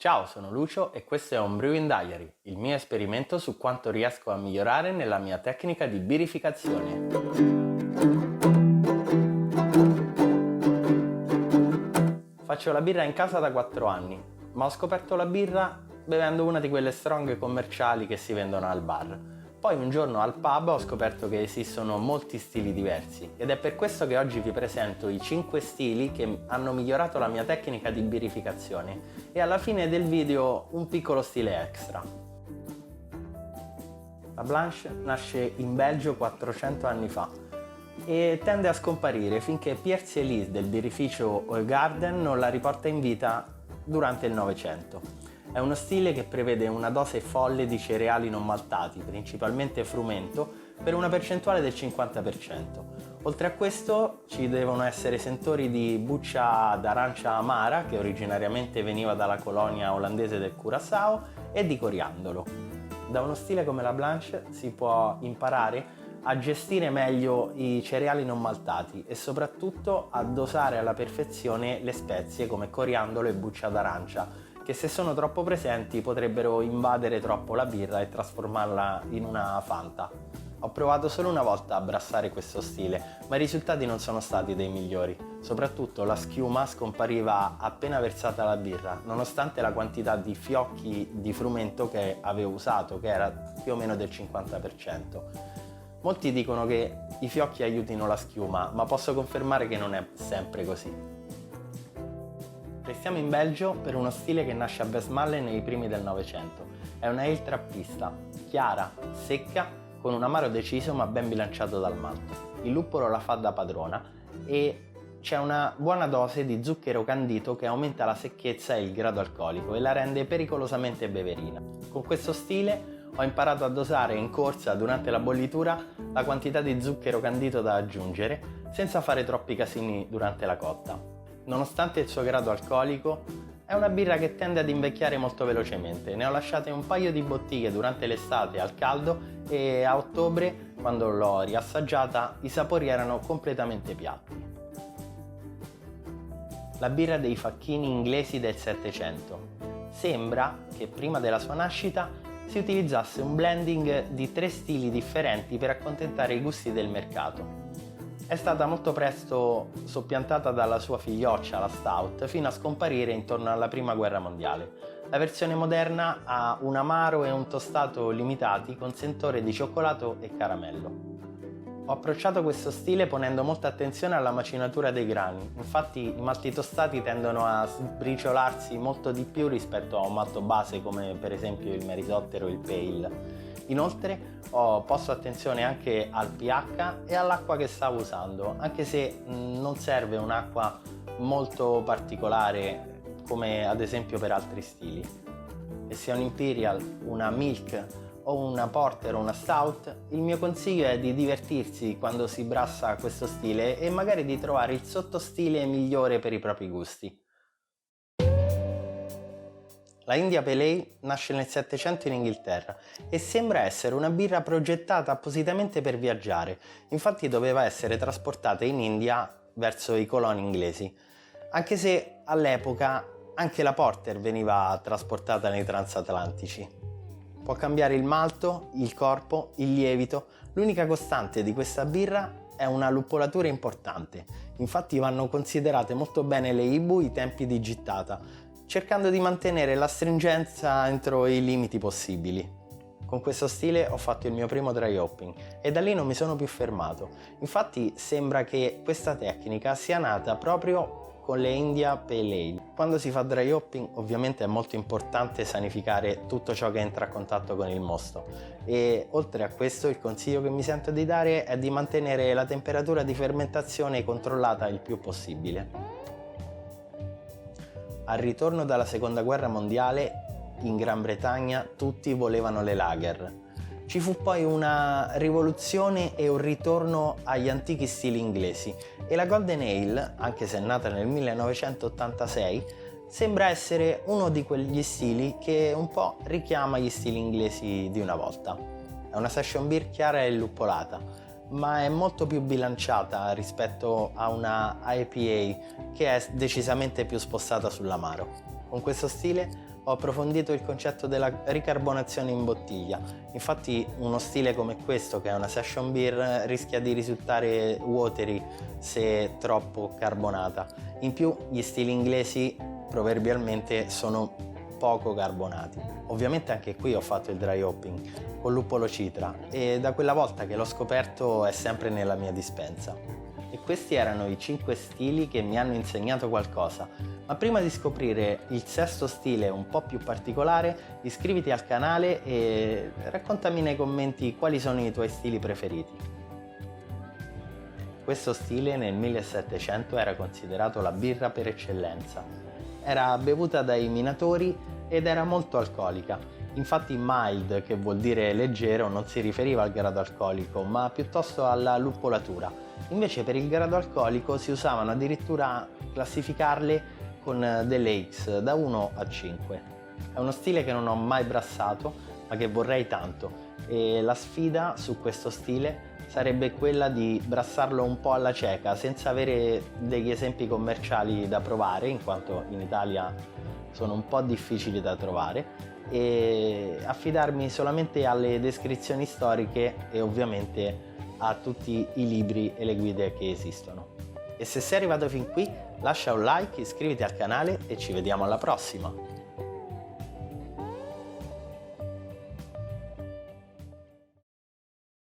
Ciao, sono Lucio e questo è un Brewing Diary, il mio esperimento su quanto riesco a migliorare nella mia tecnica di birrificazione. Faccio la birra in casa da 4 anni, ma ho scoperto la birra bevendo una di quelle strong commerciali che si vendono al bar. Poi un giorno al pub ho scoperto che esistono molti stili diversi ed è per questo che oggi vi presento i 5 stili che hanno migliorato la mia tecnica di birrificazione e alla fine del video un piccolo stile extra. La Blanche nasce in Belgio 400 anni fa e tende a scomparire finché Pierre Celis del birrificio Hoegaarden non la riporta in vita durante il Novecento. È uno stile che prevede una dose folle di cereali non maltati, principalmente frumento, per una percentuale del 50%. Oltre a questo ci devono essere sentori di buccia d'arancia amara, che originariamente veniva dalla colonia olandese del Curaçao, e di coriandolo. Da uno stile come la Blanche si può imparare a gestire meglio i cereali non maltati e soprattutto a dosare alla perfezione le spezie come coriandolo e buccia d'arancia, che se sono troppo presenti potrebbero invadere troppo la birra e trasformarla in una Fanta. Ho provato solo una volta a brassare questo stile, ma i risultati non sono stati dei migliori. Soprattutto la schiuma scompariva appena versata la birra, nonostante la quantità di fiocchi di frumento che avevo usato, che era più o meno del 50%. Molti dicono che i fiocchi aiutino la schiuma, ma posso confermare che non è sempre così. Restiamo in Belgio per uno stile che nasce a Westmalle nei primi del Novecento. È una ale trappista, chiara, secca, con un amaro deciso ma ben bilanciato dal malto. Il luppolo la fa da padrona e c'è una buona dose di zucchero candito che aumenta la secchezza e il grado alcolico e la rende pericolosamente beverina. Con questo stile ho imparato a dosare in corsa durante la bollitura la quantità di zucchero candito da aggiungere senza fare troppi casini durante la cotta. Nonostante il suo grado alcolico, è una birra che tende ad invecchiare molto velocemente. Ne ho lasciate un paio di bottiglie durante l'estate al caldo e a ottobre, quando l'ho riassaggiata, i sapori erano completamente piatti. La birra dei facchini inglesi del Settecento. Sembra che prima della sua nascita si utilizzasse un blending di 3 stili differenti per accontentare i gusti del mercato. È stata molto presto soppiantata dalla sua figlioccia, la Stout, fino a scomparire intorno alla Prima Guerra Mondiale. La versione moderna ha un amaro e un tostato limitati con sentore di cioccolato e caramello. Ho approcciato questo stile ponendo molta attenzione alla macinatura dei grani, infatti i malti tostati tendono a sbriciolarsi molto di più rispetto a un malto base come per esempio il Merisottero o il Pale. Inoltre ho posto attenzione anche al pH e all'acqua che stavo usando, anche se non serve un'acqua molto particolare come ad esempio per altri stili. Che sia un Imperial, una Milk o una Porter o una Stout, il mio consiglio è di divertirsi quando si brassa questo stile e magari di trovare il sottostile migliore per i propri gusti. La India Pale Ale nasce nel Settecento in Inghilterra e sembra essere una birra progettata appositamente per viaggiare, infatti doveva essere trasportata in India verso i coloni inglesi, anche se all'epoca anche la Porter veniva trasportata nei transatlantici. Può cambiare il malto, il corpo, il lievito, l'unica costante di questa birra è una luppolatura importante, infatti vanno considerate molto bene le IBU i tempi di gittata, cercando di mantenere l'astringenza entro i limiti possibili. Con questo stile ho fatto il mio primo dry hopping e da lì non mi sono più fermato. Infatti sembra che questa tecnica sia nata proprio con le India Pale Ale. Quando si fa dry hopping ovviamente è molto importante sanificare tutto ciò che entra a contatto con il mosto e oltre a questo il consiglio che mi sento di dare è di mantenere la temperatura di fermentazione controllata il più possibile. Al ritorno dalla Seconda Guerra Mondiale, in Gran Bretagna tutti volevano le lager. Ci fu poi una rivoluzione e un ritorno agli antichi stili inglesi e la Golden Ale, anche se è nata nel 1986, sembra essere uno di quegli stili che un po' richiama gli stili inglesi di una volta. È una session beer chiara e luppolata, ma è molto più bilanciata rispetto a una IPA che è decisamente più spostata sull'amaro. Con questo stile ho approfondito il concetto della ricarbonazione in bottiglia. Infatti uno stile come questo, che è una session beer, rischia di risultare watery se troppo carbonata. In più gli stili inglesi proverbialmente sono poco carbonati. Ovviamente anche qui ho fatto il dry hopping con luppolo citra e da quella volta che l'ho scoperto è sempre nella mia dispensa. E questi erano i 5 stili che mi hanno insegnato qualcosa. Ma prima di scoprire il sesto stile un po' più particolare, iscriviti al canale e raccontami nei commenti quali sono i tuoi stili preferiti. Questo stile nel 1700 era considerato la birra per eccellenza. Era bevuta dai minatori ed era molto alcolica. Infatti mild, che vuol dire leggero, non si riferiva al grado alcolico, ma piuttosto alla luppolatura. Invece per il grado alcolico si usavano addirittura classificarle con delle X da 1 a 5. È uno stile che non ho mai brassato, ma che vorrei tanto, e la sfida su questo stile sarebbe quella di brassarlo un po' alla cieca, senza avere degli esempi commerciali da provare, in quanto in Italia sono un po' difficili da trovare, e affidarmi solamente alle descrizioni storiche e ovviamente a tutti i libri e le guide che esistono. E se sei arrivato fin qui, lascia un like, iscriviti al canale e ci vediamo alla prossima!